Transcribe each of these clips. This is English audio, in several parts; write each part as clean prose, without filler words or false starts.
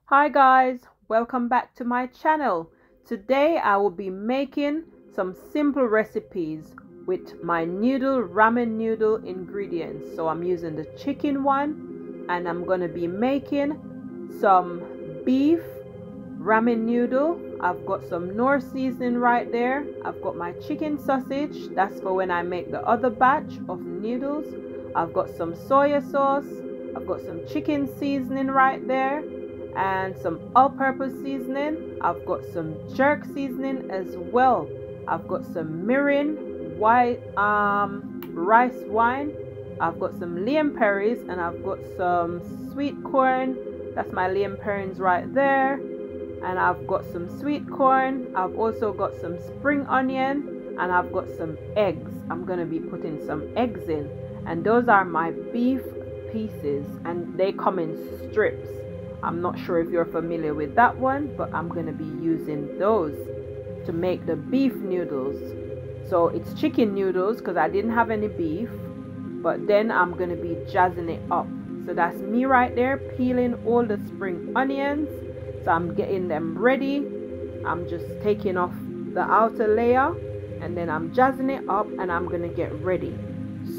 Hi guys, welcome back to my channel. Today I will be making some simple recipes with my ramen noodle ingredients. So I'm using the chicken one, and I'm going to be making some beef ramen noodle. I've got some Knorr seasoning right there. I've got my chicken sausage, that's for when I make the other batch of noodles. I've got some soya sauce. I've got some chicken seasoning right there and some all-purpose seasoning. I've got some jerk seasoning as well. I've got some mirin, white rice wine. I've got some Liam Perry's, and I've got some sweet corn. That's my Liam Perry's right there. And I've got some sweet corn. I've also got some spring onion, and I've got some eggs. I'm going to be putting some eggs in, and those are my beef pieces, and they come in strips. I'm not sure if you're familiar with that one, but I'm going to be using those to make the beef noodles. So it's chicken noodles because I didn't have any beef, but then I'm going to be jazzing it up. So that's me right there, peeling all the spring onions. So I'm getting them ready. I'm just taking off the outer layer, and then I'm jazzing it up, and I'm going to get ready.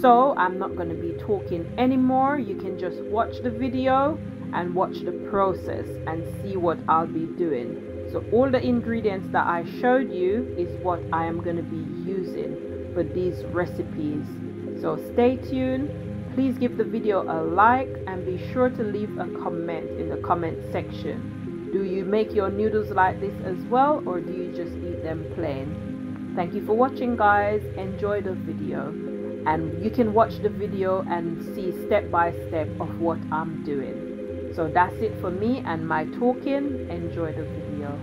So I'm not going to be talking anymore. You can just watch the video and watch the process and see what I'll be doing. So all the ingredients that I showed you is what I am going to be using for these recipes. So stay tuned. Please give the video a like and be sure to leave a comment in the comment section. Do you make your noodles like this as well, or do you just eat them plain? Thank you for watching guys. Enjoy the video, and you can watch the video and see step by step of what I'm doing. So that's it for me and my talking. Enjoy the video.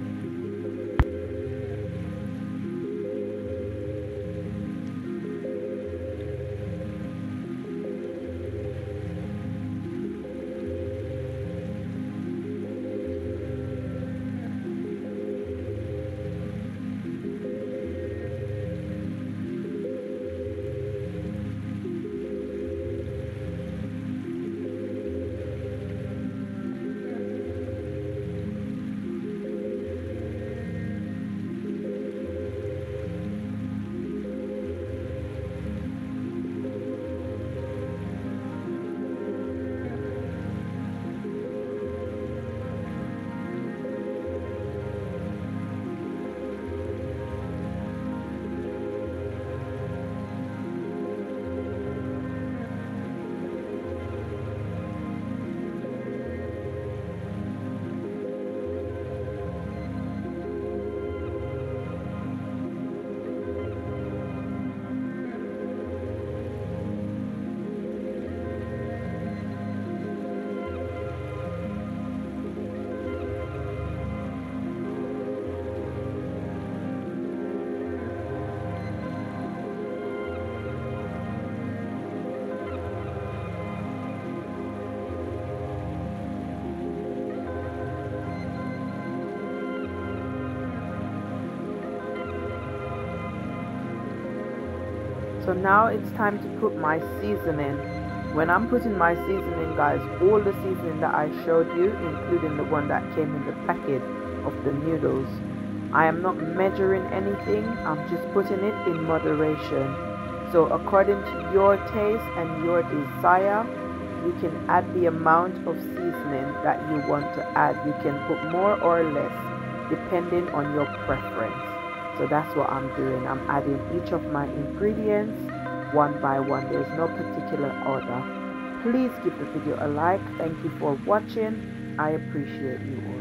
So now it's time to put my seasoning. When I'm putting my seasoning, guys, all the seasoning that I showed you, including the one that came in the packet of the noodles, I am not measuring anything. I'm just putting it in moderation. So according to your taste and your desire, you can add the amount of seasoning that you want to add. You can put more or less depending on your preference. So that's what I'm doing. I'm adding each of my ingredients one by one. There's no particular order. Please give the video a like. Thank you for watching. I appreciate you all.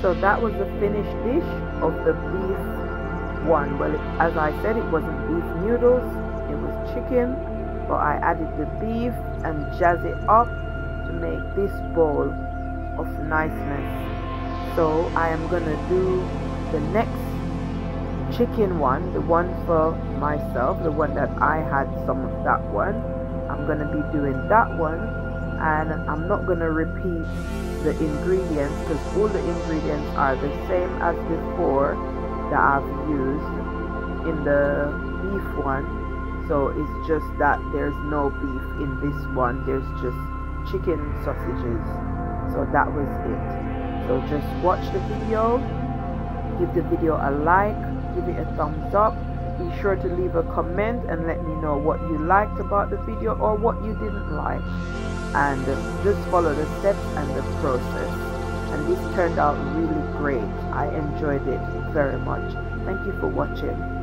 So that was the finished dish of the beef one. Well, as I said, it wasn't beef noodles, it was chicken, but I added the beef and jazz it up to make this bowl of niceness. So I am gonna do the next chicken one, the one for myself, the one that I had some of that one. I'm gonna be doing that one, and I'm not gonna repeat the ingredients because all the ingredients are the same as before that I've used in the beef one. So it's just that there's no beef in this one, there's just chicken sausages. So that was it. So just watch the video, give the video a like, give it a thumbs up. Be sure to leave a comment and let me know what you liked about the video or what you didn't like, and just follow the steps and the process. And this turned out really great. I enjoyed it very much. Thank you for watching.